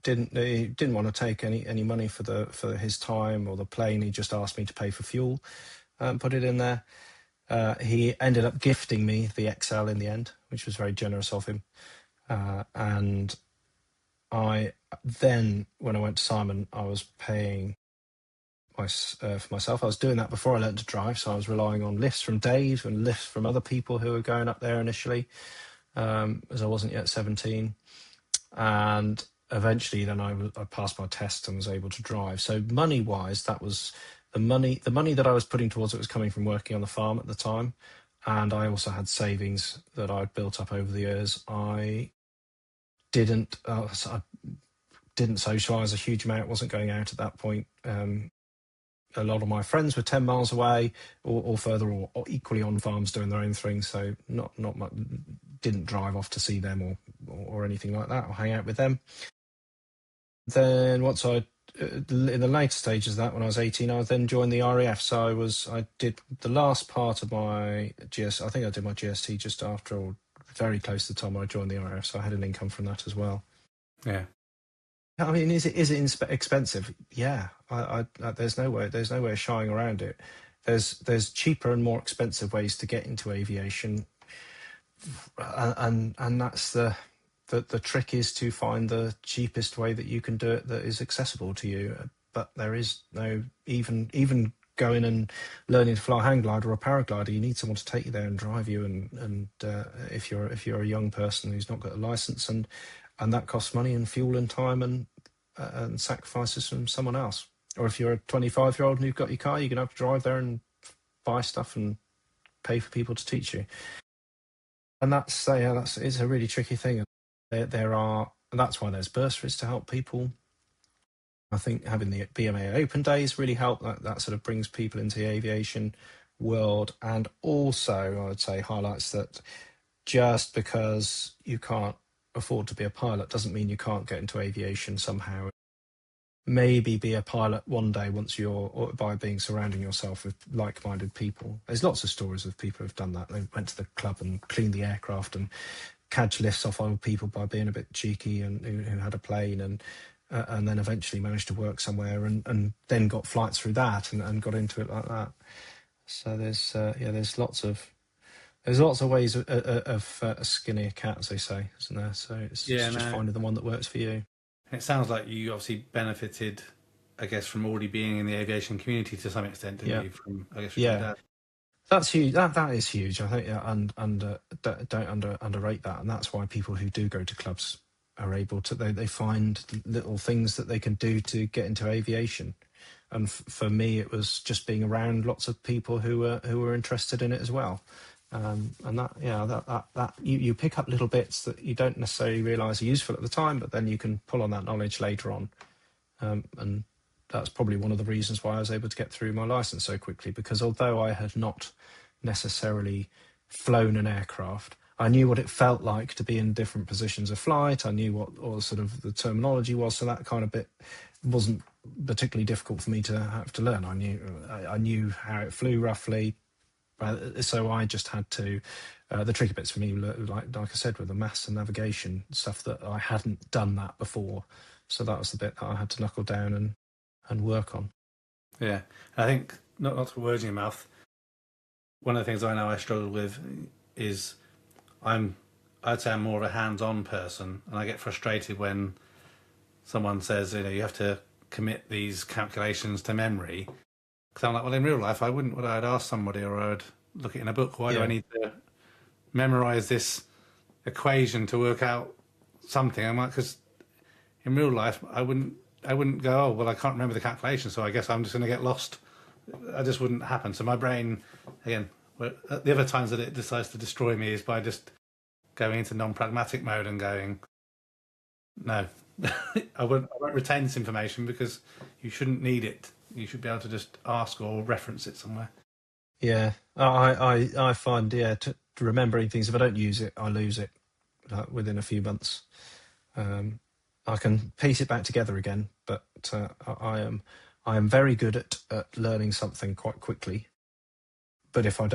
didn't want to take any money for his time or the plane. He just asked me to pay for fuel, put it in there. He ended up gifting me the XL in the end, which was very generous of him. And I then, when I went to Simon, I was paying for myself. I was doing that before I learned to drive, so I was relying on lifts from Dave and lifts from other people who were going up there initially, as I wasn't yet 17. And eventually, then I passed my test and was able to drive. So money-wise, that was the money. The money that I was putting towards it was coming from working on the farm at the time, and I also had savings that I'd built up over the years. I didn't socialise a huge amount. Wasn't going out at that point. A lot of my friends were 10 miles away or further or equally on farms doing their own thing. So not much, didn't drive off to see them or anything like that or hang out with them. Then once in the later stages of that, when I was 18, I then joined the RAF. So I did the last part of my I think I did my GST just after or very close to the time I joined the RAF. So I had an income from that as well. Yeah. I mean, is it expensive? Yeah, there's no way of shying around it. There's cheaper and more expensive ways to get into aviation, and that's the trick is to find the cheapest way that you can do it that is accessible to you. But there is no even going and learning to fly a hang glider or a paraglider. You need someone to take you there and drive you, and if you're a young person who's not got a license and that costs money and fuel and time and sacrifices from someone else. Or if you're a 25-year-old and you've got your car, you're going to have to drive there and buy stuff and pay for people to teach you. And it's a really tricky thing. That's why there's bursaries to help people. I think having the BMA Open Days really help. That sort of brings people into the aviation world, and also I would say highlights that just because you can't afford to be a pilot doesn't mean you can't get into aviation somehow. Maybe be a pilot one day by surrounding yourself with like-minded people. There's lots of stories of people who've done that. They went to the club and cleaned the aircraft and catch lifts off other people by being a bit cheeky and who had a plane and then eventually managed to work somewhere and then got flights through that and got into it like that. So there's lots of ways of skinning a cat, as they say, isn't there? So it's just finding the one that works for you. It sounds like you obviously benefited, I guess, from already being in the aviation community to some extent, didn't you? From your dad. That's huge. That is huge. I think, don't underrate that, and that's why people who do go to clubs are able to. They find little things that they can do to get into aviation. And for me, it was just being around lots of people who were interested in it as well. And that you pick up little bits that you don't necessarily realise are useful at the time, but then you can pull on that knowledge later on. And that's probably one of the reasons why I was able to get through my licence so quickly, because although I had not necessarily flown an aircraft, I knew what it felt like to be in different positions of flight. I knew what all sort of the terminology was, so that kind of bit wasn't particularly difficult for me to have to learn. I knew how it flew roughly. So I just had to, the tricky bits for me, like I said, with the maths and navigation stuff that I hadn't done that before. So that was the bit that I had to knuckle down and work on. Yeah, I think, not to put words in your mouth, one of the things I know I struggle with is I'd say I'm more of a hands-on person, and I get frustrated when someone says, you have to commit these calculations to memory. Because I'm like, well, in real life, I wouldn't. I'd ask somebody, or I'd look it in a book. Why do I need to memorize this equation to work out something? I'm like, because in real life, I wouldn't go, oh, well, I can't remember the calculation, so I guess I'm just going to get lost. That just wouldn't happen. So my brain, again, The other times that it decides to destroy me is by just going into non-pragmatic mode and going, no, I won't retain this information because you shouldn't need it. You should be able to just ask or reference it somewhere. Yeah, I find remembering things, if I don't use it, I lose it within a few months. I can piece it back together again, but I am very good at learning something quite quickly. But if I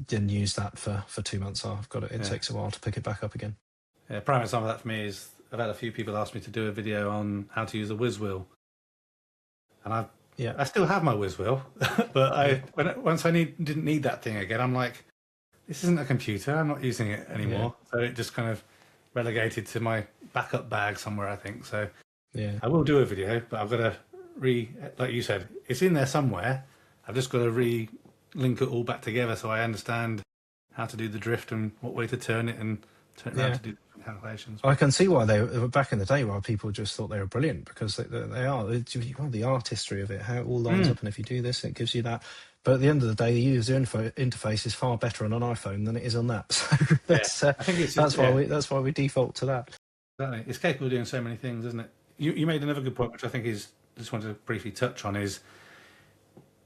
didn't use that for 2 months, it takes a while to pick it back up again. Yeah, prime example of that for me is I've had a few people ask me to do a video on how to use a whiz wheel, and I still have my whiz wheel, but once I didn't need that thing again, I'm like, this isn't a computer. I'm not using it anymore. Yeah. So it just kind of relegated to my backup bag somewhere, I think. So yeah, I will do a video, but I've got to like you said, it's in there somewhere. I've just got to link it all back together so I understand how to do the drift and what way to turn it and turn it around to do different calculations. I can see why they were back in the day, why people just thought they were brilliant, because they are. The artistry of it, how it all lines up, and if you do this, it gives you that. But at the end of the day, the user interface is far better on an iPhone than it is on that. So that's why we default to that. Exactly. It's capable of doing so many things, isn't it? You made another good point, which I think just wanted to briefly touch on, is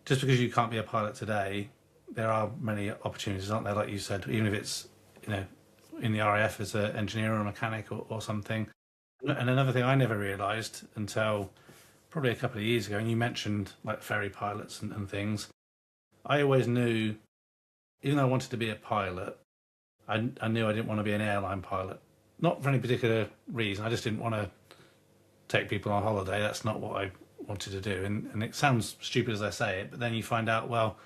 just because you can't be a pilot today, there are many opportunities, aren't there? Like you said, even if it's in the RAF as an engineer or a mechanic or something. And another thing I never realised until probably a couple of years ago, and you mentioned like ferry pilots and things. I always knew, even though I wanted to be a pilot, I knew I didn't want to be an airline pilot. Not for any particular reason. I just didn't want to take people on holiday. That's not what I wanted to do. And it sounds stupid as I say it, but then you find out, well,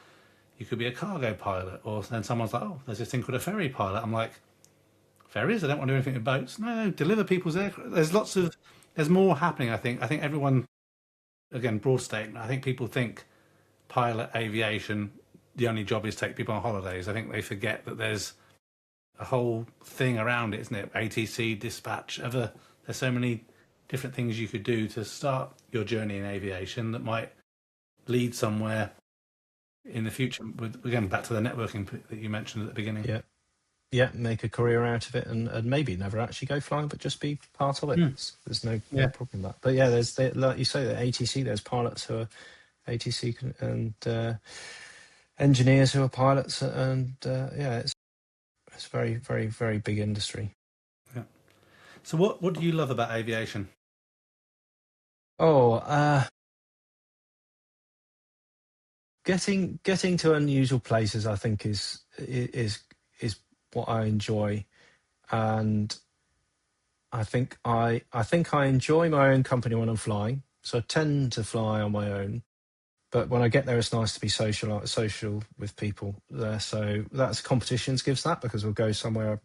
you could be a cargo pilot. Or then someone's like, oh, there's this thing called a ferry pilot. I'm like, ferries? I don't want to do anything with boats. No, deliver people's aircraft. There's more happening, I think. I think everyone, again, broad statement, I think people think pilot aviation, the only job is take people on holidays. I think they forget that there's a whole thing around it, isn't it? ATC, dispatch, there's so many different things you could do to start your journey in aviation that might lead somewhere in the future. Again, back to the networking that you mentioned at the beginning. Yeah, make a career out of it, and maybe never actually go flying, but just be part of it. There's no problem with that. But yeah, like you say, the ATC, there's pilots who are ATC and engineers who are pilots, and it's a very, very, very big industry. Yeah. So what do you love about aviation? Getting to unusual places, I think, is what I enjoy, and I think I enjoy my own company when I'm flying. So I tend to fly on my own, but when I get there, it's nice to be social with people there. So that's competitions gives that, because we'll go somewhere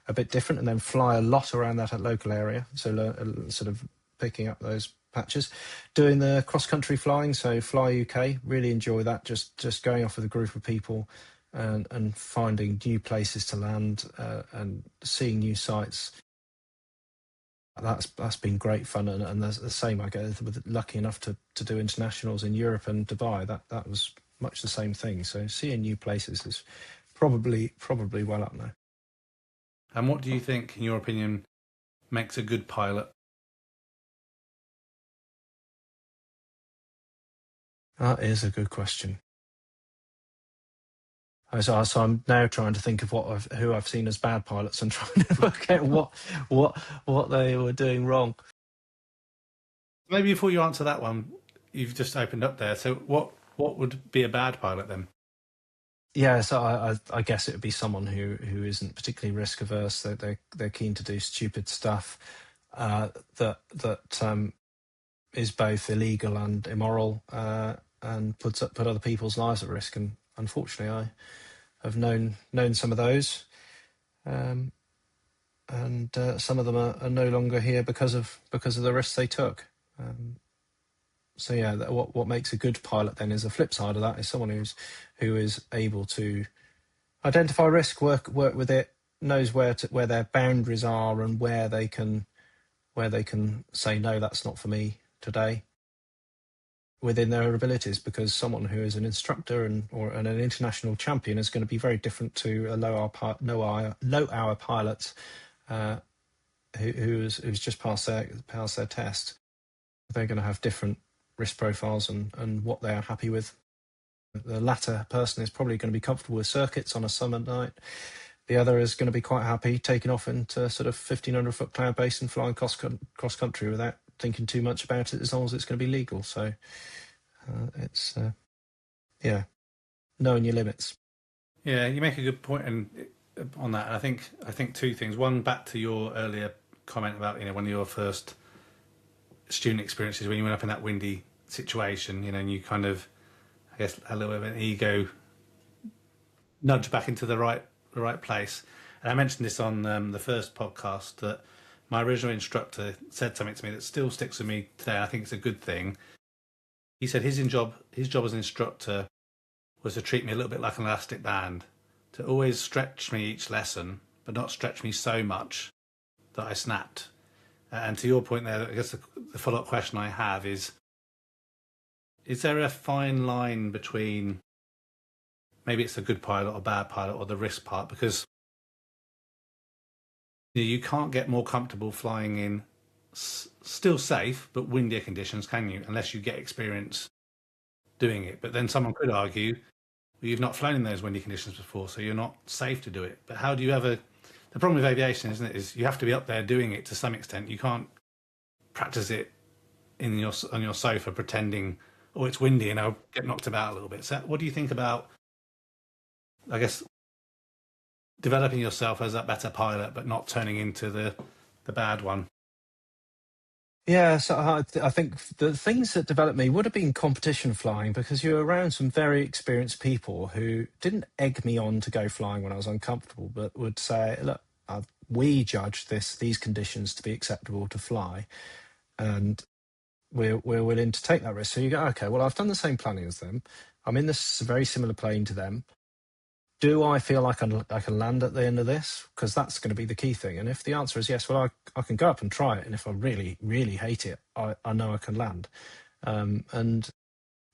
a bit different and then fly a lot around that local area. So sort of picking up those patches, doing the cross country flying. So Fly UK, really enjoy that. Just going off with a group of people and finding new places to land and seeing new sites. That's been great fun, and that's the same. I guess with lucky enough to do internationals in Europe and Dubai. That was much the same thing. So seeing new places is probably well up there. And what do you think, in your opinion, makes a good pilot? That is a good question. So I'm now trying to think of who I've seen as bad pilots and trying to work out what they were doing wrong. Maybe before you answer that one, you've just opened up there. So what would be a bad pilot then? Yeah, so I guess it would be someone who isn't particularly risk averse. They're keen to do stupid stuff that is both illegal and immoral, and put other people's lives at risk. And unfortunately, I have known some of those, and some of them are no longer here because of the risks they took. So yeah, what makes a good pilot then is the flip side of that is someone who is able to identify risk, work with it, knows where their boundaries are and where they can say no, that's not for me today. within their abilities, because someone who is an instructor or an international champion is going to be very different to a low hour pilot who's just passed their test. They're going to have different risk profiles and what they are happy with. The latter person is probably going to be comfortable with circuits on a summer night. The other is going to be quite happy taking off into sort of 1,500-foot cloud base and flying cross country without thinking too much about it, as long as it's going to be legal. So it's knowing your limits. Yeah, you make a good point on that. And I think two things. One, back to your earlier comment about one of your first student experiences when you went up in that windy situation, and you kind of, I guess, a little bit of an ego nudge back into the right place. And I mentioned this on the first podcast, that my original instructor said something to me that still sticks with me today. I think it's a good thing. He said his job as an instructor was to treat me a little bit like an elastic band, to always stretch me each lesson, but not stretch me so much that I snapped. And to your point there, I guess the follow-up question I have is there a fine line between maybe it's a good pilot or bad pilot or the risk part? Because you can't get more comfortable flying in still safe but windier conditions, can you? Unless you get experience doing it. But then someone could argue, well, you've not flown in those windy conditions before, so you're not safe to do it. But how do you ever... The problem with aviation, isn't it, is you have to be up there doing it to some extent. You can't practice it on your sofa pretending, oh, it's windy and I'll get knocked about a little bit. So what do you think about, I guess, developing yourself as a better pilot but not turning into the bad one? Yeah, so I think the things that developed me would have been competition flying, because you're around some very experienced people who didn't egg me on to go flying when I was uncomfortable, but would say, look, we judge these conditions to be acceptable to fly, and we're willing to take that risk. So you go, okay, well, I've done the same planning as them. I'm in this very similar plane to them. Do I feel like I can land at the end of this? Because that's going to be the key thing. And if the answer is yes, well, I can go up and try it. And if I really, really hate it, I know I can land. And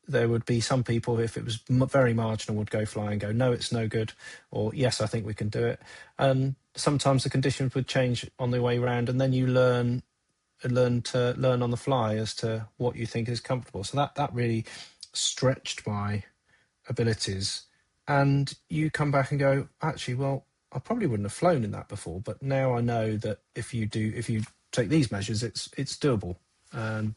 there would be some people, if it was very marginal, would go fly and go, no, it's no good. Or yes, I think we can do it. And sometimes the conditions would change on the way around. And then you learn on the fly as to what you think is comfortable. So that really stretched my abilities. And you come back and go, actually, well, I probably wouldn't have flown in that before, but now I know that if you take these measures, it's doable. And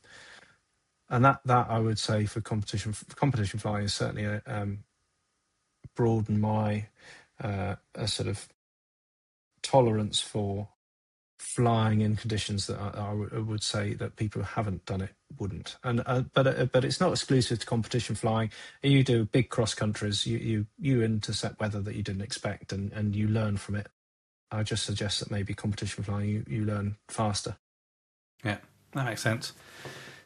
that I would say for competition flying is certainly broadened my a sort of tolerance for flying in conditions that I would say that people who haven't done it wouldn't. And but it's not exclusive to competition flying. You do big cross countries, you intercept weather that you didn't expect, and you learn from it. I just suggest that maybe competition flying you learn faster. Yeah, that makes sense.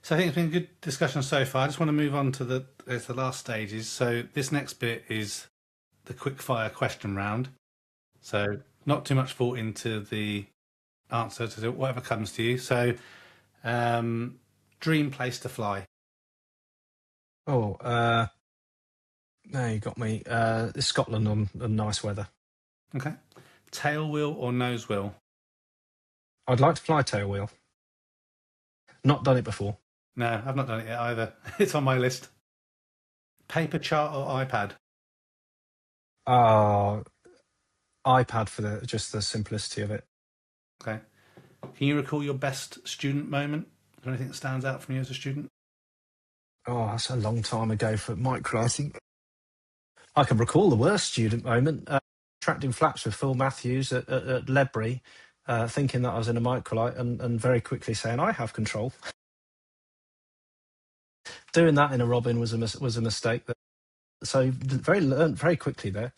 So I think it's been a good discussion so far. I just want to move on to the last stages. So this next bit is the quick fire question round. So not too much thought into the answer to whatever comes to you. So dream place to fly? Oh, now you got me. Scotland on nice weather. Okay. Tail wheel or nose wheel? I'd like to fly tail wheel. Not done it before. No, I've not done it yet either. It's on my list. Paper chart or iPad? iPad for just the simplicity of it. Okay. Can you recall your best student moment? Is there anything that stands out from you as a student? Oh, that's a long time ago for microlighting. I can recall the worst student moment. Trapped in flaps with Phil Matthews at Ledbury, thinking that I was in a microlight and very quickly saying, I have control. Doing that in a Robin was a mistake. So learned very quickly there.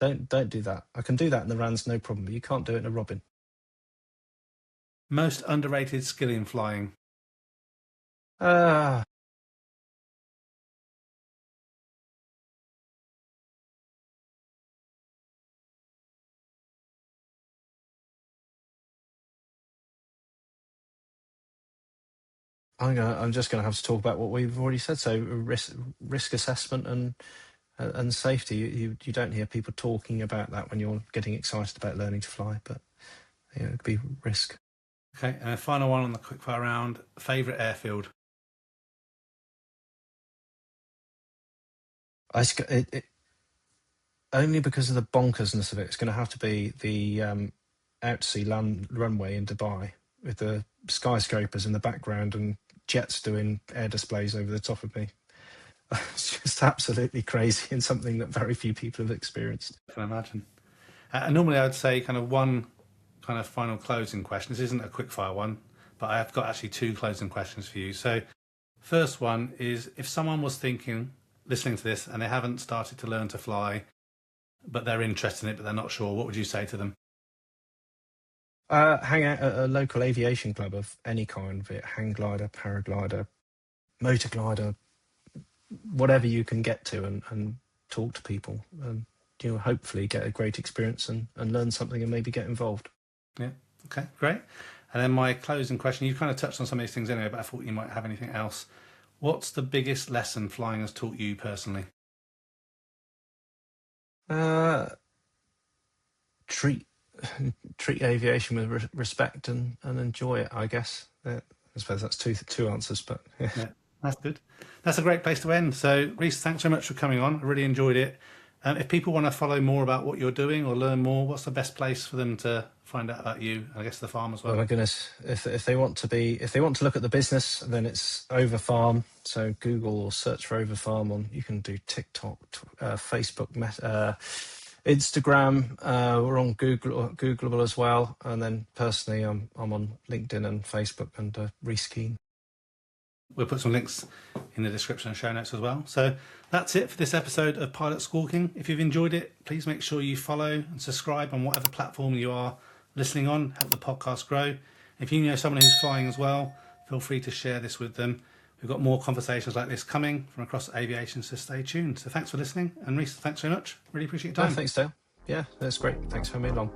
Don't do that. I can do that in the RANs, no problem. But you can't do it in a Robin. Most underrated skill in flying? I'm just going to have to talk about what we've already said. So risk assessment and safety. You don't hear people talking about that when you're getting excited about learning to fly, but it could be risk. Okay, and a final one on the quickfire round. Favourite airfield? Only because of the bonkersness of it, it's going to have to be the out to sea runway in Dubai with the skyscrapers in the background and jets doing air displays over the top of me. It's just absolutely crazy and something that very few people have experienced. I can imagine. Normally I would say kind of one kind of final closing question. This isn't a quickfire one, but I have got actually 2 closing questions for you. So first one is, if someone was listening to this and they haven't started to learn to fly, but they're interested in it, but they're not sure, what would you say to them? Hang out at a local aviation club of any kind, be it hang glider, paraglider, motor glider, whatever you can get to, and talk to people, and hopefully get a great experience and learn something and maybe get involved. Yeah, okay, great. And then my closing question, you kind of touched on some of these things anyway, but I thought you might have anything else. What's the biggest lesson flying has taught you personally? Treat aviation with respect and enjoy it, I guess. I suppose that's two answers, but yeah, that's good. That's a great place to end. So, Rees, thanks so much for coming on. I really enjoyed it. If people want to follow more about what you're doing or learn more, what's the best place for them to find out about you? I guess the farm as well. Oh my goodness! If they want to look at the business, then it's Over Farm. So Google or search for Over Farm. You can do TikTok, Facebook, Instagram. We're on Googleable as well. And then personally, I'm on LinkedIn and Facebook under Rees Keene. We'll put some links in the description and show notes as well. So that's it for this episode of Pilots Squawking. If you've enjoyed it, please make sure you follow and subscribe on whatever platform you are listening on. Help the podcast grow. If you know someone who's flying as well, feel free to share this with them. We've got more conversations like this coming from across aviation, so stay tuned. So thanks for listening. And Rees, thanks very much. Really appreciate your time. Thanks, Dale. Yeah, that's great. Thanks for having me along.